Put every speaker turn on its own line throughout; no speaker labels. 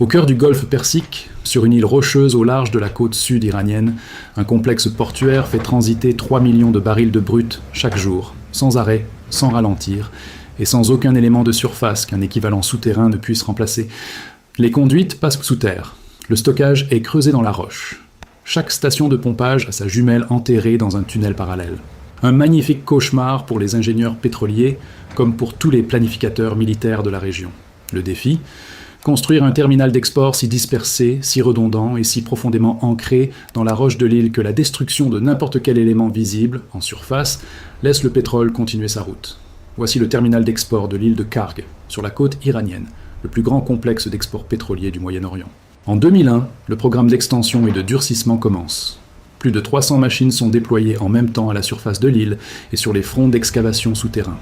Au cœur du golfe Persique, sur une île rocheuse au large de la côte sud iranienne, un complexe portuaire fait transiter 3 millions de barils de brut chaque jour, sans arrêt, sans ralentir, et sans aucun élément de surface qu'un équivalent souterrain ne puisse remplacer. Les conduites passent sous terre. Le stockage est creusé dans la roche. Chaque station de pompage a sa jumelle enterrée dans un tunnel parallèle. Un magnifique cauchemar pour les ingénieurs pétroliers, comme pour tous les planificateurs militaires de la région. Le défi ? Construire un terminal d'export si dispersé, si redondant et si profondément ancré dans la roche de l'île que la destruction de n'importe quel élément visible, en surface, laisse le pétrole continuer sa route. Voici le terminal d'export de l'île de Karg, sur la côte iranienne, le plus grand complexe d'export pétrolier du Moyen-Orient. En 2001, le programme d'extension et de durcissement commence. Plus de 300 machines sont déployées en même temps à la surface de l'île et sur les fronts d'excavation souterrains.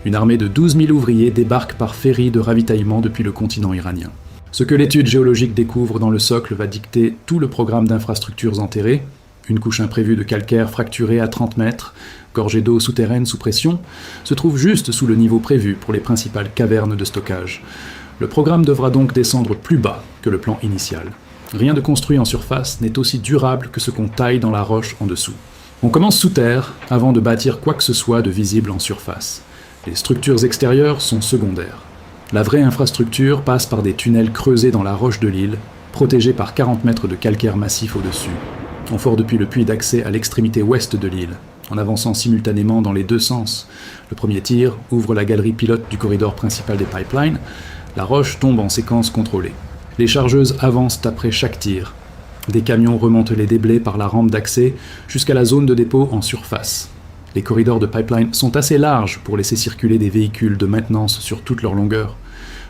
Une armée de 12 000 ouvriers débarque par ferry de ravitaillement depuis le continent iranien. Ce que l'étude géologique découvre dans le socle va dicter tout le programme d'infrastructures enterrées, une couche imprévue de calcaire fracturée à 30 mètres, gorgée d'eau souterraine sous pression, se trouve juste sous le niveau prévu pour les principales cavernes de stockage. Le programme devra donc descendre plus bas que le plan initial. Rien de construit en surface n'est aussi durable que ce qu'on taille dans la roche en dessous. On commence sous terre avant de bâtir quoi que ce soit de visible en surface. Les structures extérieures sont secondaires. La vraie infrastructure passe par des tunnels creusés dans la roche de l'île, protégés par 40 mètres de calcaire massif au-dessus. On fore depuis le puits d'accès à l'extrémité ouest de l'île, en avançant simultanément dans les deux sens. Le premier tir ouvre la galerie pilote du corridor principal des pipelines. La roche tombe en séquence contrôlée. Les chargeuses avancent après chaque tir. Des camions remontent les déblais par la rampe d'accès jusqu'à la zone de dépôt en surface. Les corridors de pipeline sont assez larges pour laisser circuler des véhicules de maintenance sur toute leur longueur.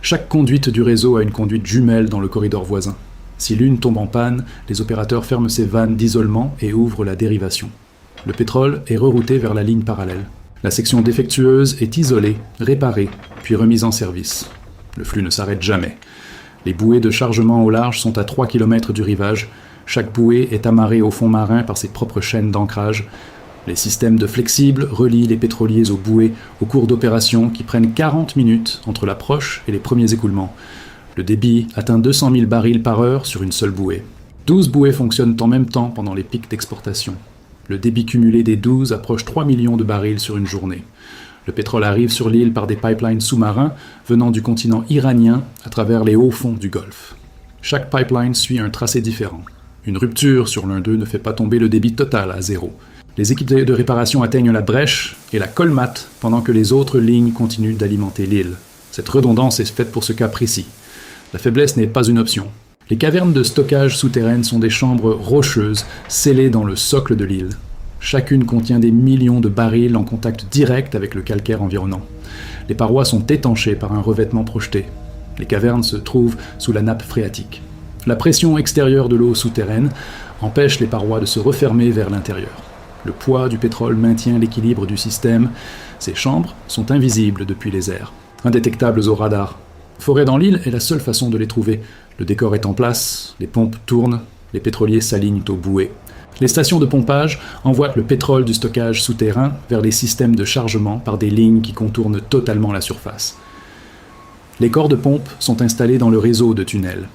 Chaque conduite du réseau a une conduite jumelle dans le corridor voisin. Si l'une tombe en panne, les opérateurs ferment ces vannes d'isolement et ouvrent la dérivation. Le pétrole est rerouté vers la ligne parallèle. La section défectueuse est isolée, réparée, puis remise en service. Le flux ne s'arrête jamais. Les bouées de chargement au large sont à 3 km du rivage. Chaque bouée est amarrée au fond marin par ses propres chaînes d'ancrage. Les systèmes de flexibles relient les pétroliers aux bouées au cours d'opérations qui prennent 40 minutes entre l'approche et les premiers écoulements. Le débit atteint 200 000 barils par heure sur une seule bouée. 12 bouées fonctionnent en même temps pendant les pics d'exportation. Le débit cumulé des 12 approche 3 millions de barils sur une journée. Le pétrole arrive sur l'île par des pipelines sous-marins venant du continent iranien à travers les hauts fonds du Golfe. Chaque pipeline suit un tracé différent. Une rupture sur l'un d'eux ne fait pas tomber le débit total à zéro. Les équipes de réparation atteignent la brèche et la colmatent pendant que les autres lignes continuent d'alimenter l'île. Cette redondance est faite pour ce cas précis. La faiblesse n'est pas une option. Les cavernes de stockage souterraines sont des chambres rocheuses scellées dans le socle de l'île. Chacune contient des millions de barils en contact direct avec le calcaire environnant. Les parois sont étanchées par un revêtement projeté. Les cavernes se trouvent sous la nappe phréatique. La pression extérieure de l'eau souterraine empêche les parois de se refermer vers l'intérieur. Le poids du pétrole maintient l'équilibre du système. Ces chambres sont invisibles depuis les airs, indétectables au radar. Forer dans l'île est la seule façon de les trouver. Le décor est en place, les pompes tournent, les pétroliers s'alignent aux bouées. Les stations de pompage envoient le pétrole du stockage souterrain vers les systèmes de chargement par des lignes qui contournent totalement la surface. Les corps de pompe sont installés dans le réseau de tunnels.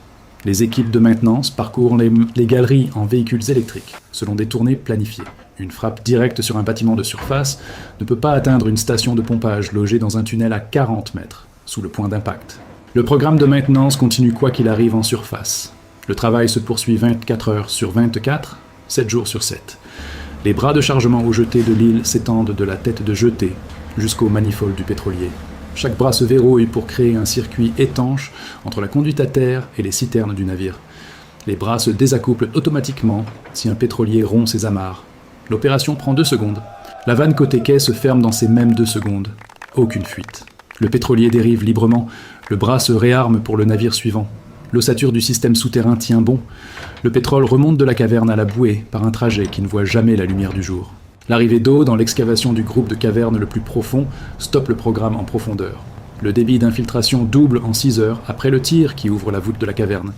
Les équipes de maintenance parcourent les galeries en véhicules électriques, selon des tournées planifiées. Une frappe directe sur un bâtiment de surface ne peut pas atteindre une station de pompage logée dans un tunnel à 40 mètres, sous le point d'impact. Le programme de maintenance continue quoi qu'il arrive en surface. Le travail se poursuit 24 heures sur 24, 7 jours sur 7. Les bras de chargement au jeté de l'île s'étendent de la tête de jetée jusqu'au manifold du pétrolier. Chaque bras se verrouille pour créer un circuit étanche entre la conduite à terre et les citernes du navire. Les bras se désaccouplent automatiquement si un pétrolier rompt ses amarres. L'opération prend 2 secondes. La vanne côté quai se ferme dans ces mêmes 2 secondes. Aucune fuite. Le pétrolier dérive librement. Le bras se réarme pour le navire suivant. L'ossature du système souterrain tient bon. Le pétrole remonte de la caverne à la bouée par un trajet qui ne voit jamais la lumière du jour. L'arrivée d'eau dans l'excavation du groupe de cavernes le plus profond stoppe le programme en profondeur. Le débit d'infiltration double en 6 heures après le tir qui ouvre la voûte de la caverne.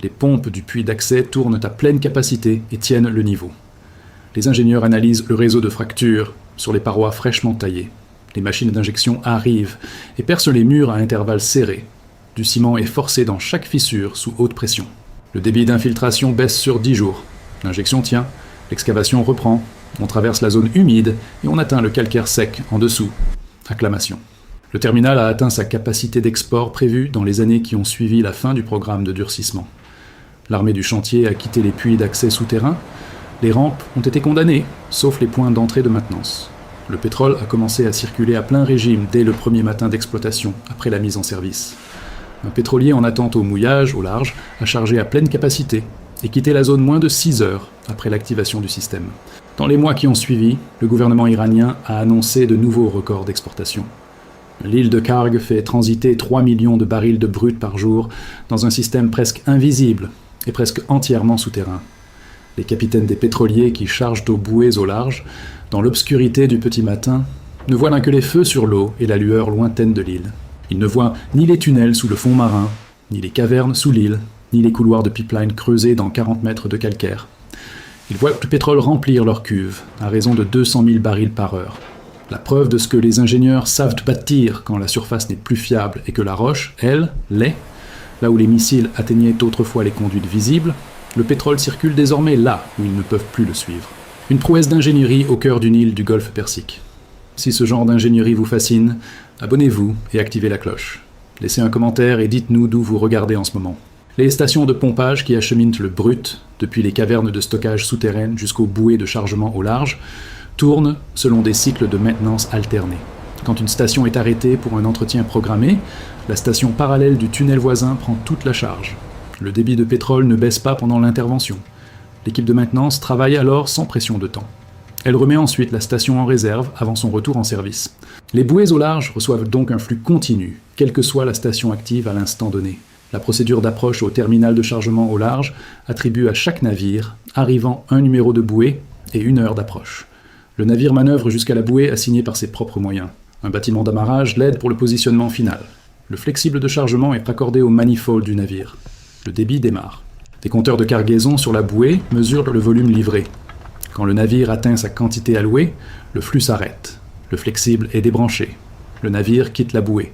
Les pompes du puits d'accès tournent à pleine capacité et tiennent le niveau. Les ingénieurs analysent le réseau de fractures sur les parois fraîchement taillées. Les machines d'injection arrivent et percent les murs à intervalles serrés. Du ciment est forcé dans chaque fissure sous haute pression. Le débit d'infiltration baisse sur 10 jours. L'injection tient, l'excavation reprend, on traverse la zone humide et on atteint le calcaire sec en dessous. Acclamation. Le terminal a atteint sa capacité d'export prévue dans les années qui ont suivi la fin du programme de durcissement. L'armée du chantier a quitté les puits d'accès souterrains. Les rampes ont été condamnées, sauf les points d'entrée de maintenance. Le pétrole a commencé à circuler à plein régime dès le premier matin d'exploitation, après la mise en service. Un pétrolier en attente au mouillage, au large, a chargé à pleine capacité et quitté la zone moins de 6 heures après l'activation du système. Dans les mois qui ont suivi, le gouvernement iranien a annoncé de nouveaux records d'exportation. L'île de Karg fait transiter 3 millions de barils de brut par jour dans un système presque invisible et presque entièrement souterrain. Les capitaines des pétroliers qui chargent aux bouées au large, dans l'obscurité du petit matin, ne voient que les feux sur l'eau et la lueur lointaine de l'île. Ils ne voient ni les tunnels sous le fond marin, ni les cavernes sous l'île, ni les couloirs de pipeline creusés dans 40 mètres de calcaire. Ils voient le pétrole remplir leurs cuves, à raison de 200 000 barils par heure. La preuve de ce que les ingénieurs savent bâtir quand la surface n'est plus fiable et que la roche, elle, l'est. Là où les missiles atteignaient autrefois les conduites visibles, le pétrole circule désormais là où ils ne peuvent plus le suivre. Une prouesse d'ingénierie au cœur d'une île du golfe Persique. Si ce genre d'ingénierie vous fascine, abonnez-vous et activez la cloche. Laissez un commentaire et dites-nous d'où vous regardez en ce moment. Les stations de pompage qui acheminent le brut, depuis les cavernes de stockage souterraines jusqu'aux bouées de chargement au large, tournent selon des cycles de maintenance alternés. Quand une station est arrêtée pour un entretien programmé, la station parallèle du tunnel voisin prend toute la charge. Le débit de pétrole ne baisse pas pendant l'intervention. L'équipe de maintenance travaille alors sans pression de temps. Elle remet ensuite la station en réserve avant son retour en service. Les bouées au large reçoivent donc un flux continu, quelle que soit la station active à l'instant donné. La procédure d'approche au terminal de chargement au large attribue à chaque navire arrivant un numéro de bouée et 1 heure d'approche. Le navire manœuvre jusqu'à la bouée assignée par ses propres moyens. Un bâtiment d'amarrage l'aide pour le positionnement final. Le flexible de chargement est raccordé au manifold du navire. Le débit démarre. Des compteurs de cargaison sur la bouée mesurent le volume livré. Quand le navire atteint sa quantité allouée, le flux s'arrête. Le flexible est débranché. Le navire quitte la bouée.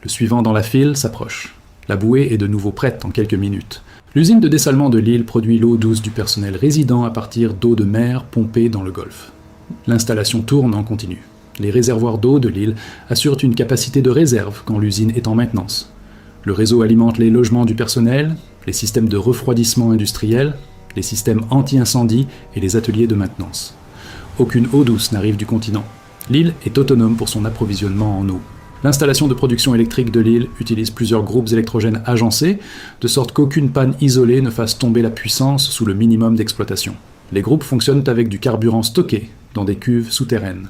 Le suivant dans la file s'approche. La bouée est de nouveau prête en quelques minutes. L'usine de dessalement de l'île produit l'eau douce du personnel résident à partir d'eau de mer pompée dans le golfe. L'installation tourne en continu. Les réservoirs d'eau de l'île assurent une capacité de réserve quand l'usine est en maintenance. Le réseau alimente les logements du personnel, les systèmes de refroidissement industriel, les systèmes anti-incendie et les ateliers de maintenance. Aucune eau douce n'arrive du continent. L'île est autonome pour son approvisionnement en eau. L'installation de production électrique de l'île utilise plusieurs groupes électrogènes agencés, de sorte qu'aucune panne isolée ne fasse tomber la puissance sous le minimum d'exploitation. Les groupes fonctionnent avec du carburant stocké dans des cuves souterraines.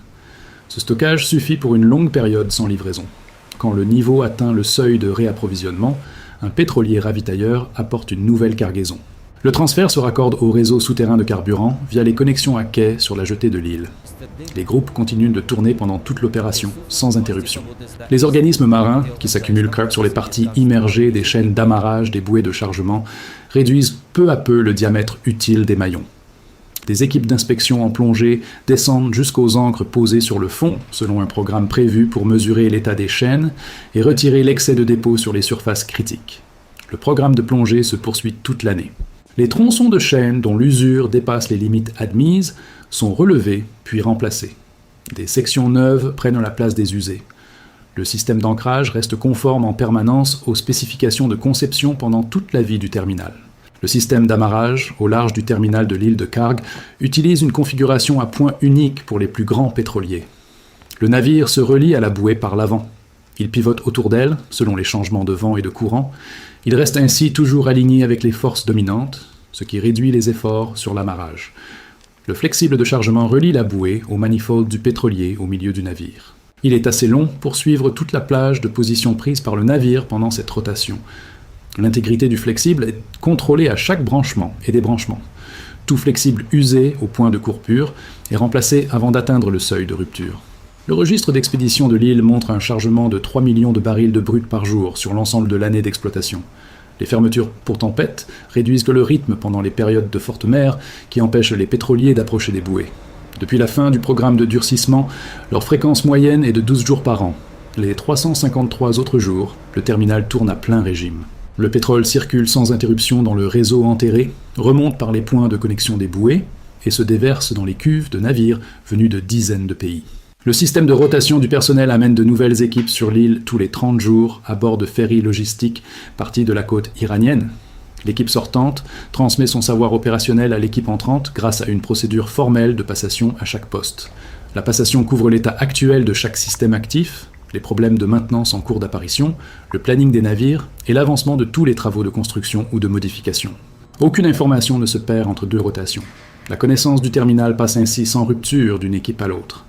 Ce stockage suffit pour une longue période sans livraison. Quand le niveau atteint le seuil de réapprovisionnement, un pétrolier ravitailleur apporte une nouvelle cargaison. Le transfert se raccorde au réseau souterrain de carburant via les connexions à quai sur la jetée de l'île. Les groupes continuent de tourner pendant toute l'opération, sans interruption. Les organismes marins, qui s'accumulent sur les parties immergées des chaînes d'amarrage des bouées de chargement, réduisent peu à peu le diamètre utile des maillons. Des équipes d'inspection en plongée descendent jusqu'aux ancres posées sur le fond, selon un programme prévu pour mesurer l'état des chaînes et retirer l'excès de dépôt sur les surfaces critiques. Le programme de plongée se poursuit toute l'année. Les tronçons de chaînes dont l'usure dépasse les limites admises sont relevés puis remplacés. Des sections neuves prennent la place des usées. Le système d'ancrage reste conforme en permanence aux spécifications de conception pendant toute la vie du terminal. Le système d'amarrage au large du terminal de l'île de Karg utilise une configuration à point unique pour les plus grands pétroliers. Le navire se relie à la bouée par l'avant. Il pivote autour d'elle, selon les changements de vent et de courant. Il reste ainsi toujours aligné avec les forces dominantes, ce qui réduit les efforts sur l'amarrage. Le flexible de chargement relie la bouée au manifold du pétrolier au milieu du navire. Il est assez long pour suivre toute la plage de position prise par le navire pendant cette rotation. L'intégrité du flexible est contrôlée à chaque branchement et débranchement. Tout flexible usé au point de coupure est remplacé avant d'atteindre le seuil de rupture. Le registre d'expédition de l'île montre un chargement de 3 millions de barils de brut par jour sur l'ensemble de l'année d'exploitation. Les fermetures pour tempête réduisent le rythme pendant les périodes de forte mer qui empêchent les pétroliers d'approcher des bouées. Depuis la fin du programme de durcissement, leur fréquence moyenne est de 12 jours par an. Les 353 autres jours, le terminal tourne à plein régime. Le pétrole circule sans interruption dans le réseau enterré, remonte par les points de connexion des bouées et se déverse dans les cuves de navires venus de dizaines de pays. Le système de rotation du personnel amène de nouvelles équipes sur l'île tous les 30 jours à bord de ferries logistiques partis de la côte iranienne. L'équipe sortante transmet son savoir opérationnel à l'équipe entrante grâce à une procédure formelle de passation à chaque poste. La passation couvre l'état actuel de chaque système actif, les problèmes de maintenance en cours d'apparition, le planning des navires et l'avancement de tous les travaux de construction ou de modification. Aucune information ne se perd entre deux rotations. La connaissance du terminal passe ainsi sans rupture d'une équipe à l'autre.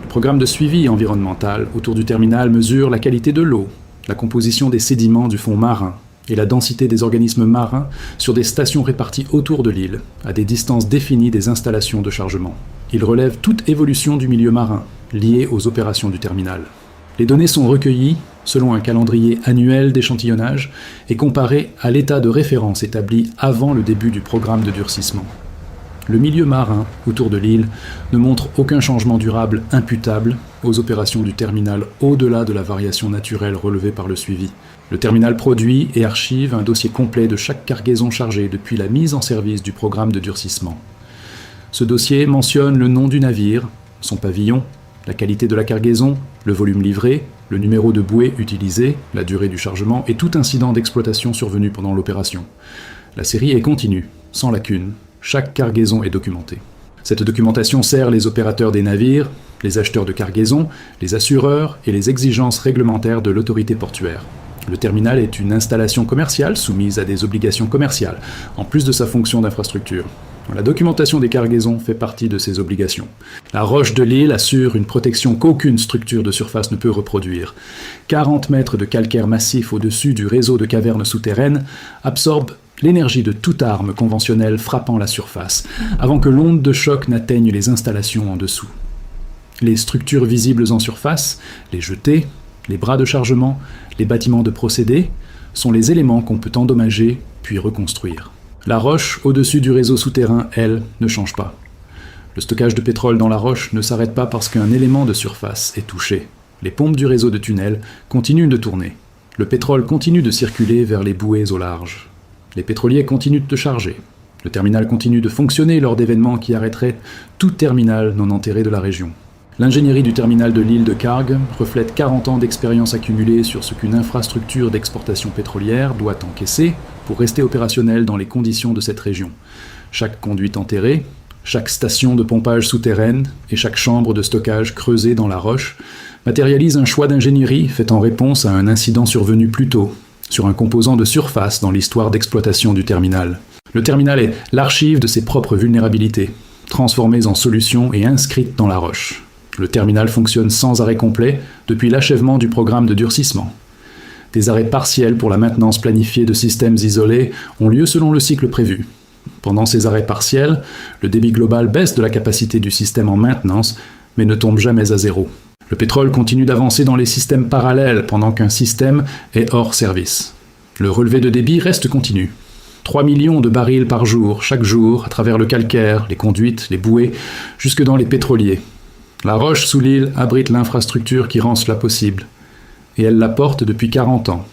Le programme de suivi environnemental autour du terminal mesure la qualité de l'eau, la composition des sédiments du fond marin et la densité des organismes marins sur des stations réparties autour de l'île, à des distances définies des installations de chargement. Il relève toute évolution du milieu marin, liée aux opérations du terminal. Les données sont recueillies selon un calendrier annuel d'échantillonnage et comparées à l'état de référence établi avant le début du programme de durcissement. Le milieu marin autour de l'île ne montre aucun changement durable imputable aux opérations du terminal au-delà de la variation naturelle relevée par le suivi. Le terminal produit et archive un dossier complet de chaque cargaison chargée depuis la mise en service du programme de durcissement. Ce dossier mentionne le nom du navire, son pavillon, la qualité de la cargaison, le volume livré, le numéro de bouée utilisé, la durée du chargement et tout incident d'exploitation survenu pendant l'opération. La série est continue, sans lacune. Chaque cargaison est documentée. Cette documentation sert les opérateurs des navires, les acheteurs de cargaison, les assureurs et les exigences réglementaires de l'autorité portuaire. Le terminal est une installation commerciale soumise à des obligations commerciales, en plus de sa fonction d'infrastructure. La documentation des cargaisons fait partie de ces obligations. La roche de l'île assure une protection qu'aucune structure de surface ne peut reproduire. 40 mètres de calcaire massif au-dessus du réseau de cavernes souterraines absorbent l'énergie de toute arme conventionnelle frappant la surface, avant que l'onde de choc n'atteigne les installations en dessous. Les structures visibles en surface, les jetées, les bras de chargement, les bâtiments de procédés, sont les éléments qu'on peut endommager puis reconstruire. La roche au-dessus du réseau souterrain, elle, ne change pas. Le stockage de pétrole dans la roche ne s'arrête pas parce qu'un élément de surface est touché. Les pompes du réseau de tunnels continuent de tourner. Le pétrole continue de circuler vers les bouées au large. Les pétroliers continuent de charger. Le terminal continue de fonctionner lors d'événements qui arrêteraient tout terminal non enterré de la région. L'ingénierie du terminal de l'île de Karg reflète 40 ans d'expérience accumulée sur ce qu'une infrastructure d'exportation pétrolière doit encaisser pour rester opérationnelle dans les conditions de cette région. Chaque conduite enterrée, chaque station de pompage souterraine et chaque chambre de stockage creusée dans la roche matérialise un choix d'ingénierie fait en réponse à un incident survenu plus tôt, sur un composant de surface dans l'histoire d'exploitation du terminal. Le terminal est l'archive de ses propres vulnérabilités, transformées en solutions et inscrites dans la roche. Le terminal fonctionne sans arrêt complet depuis l'achèvement du programme de durcissement. Des arrêts partiels pour la maintenance planifiée de systèmes isolés ont lieu selon le cycle prévu. Pendant ces arrêts partiels, le débit global baisse de la capacité du système en maintenance, mais ne tombe jamais à zéro. Le pétrole continue d'avancer dans les systèmes parallèles pendant qu'un système est hors service. Le relevé de débit reste continu. 3 millions de barils par jour, chaque jour, à travers le calcaire, les conduites, les bouées, jusque dans les pétroliers. La roche sous l'île abrite l'infrastructure qui rend cela possible. Et elle la porte depuis 40 ans.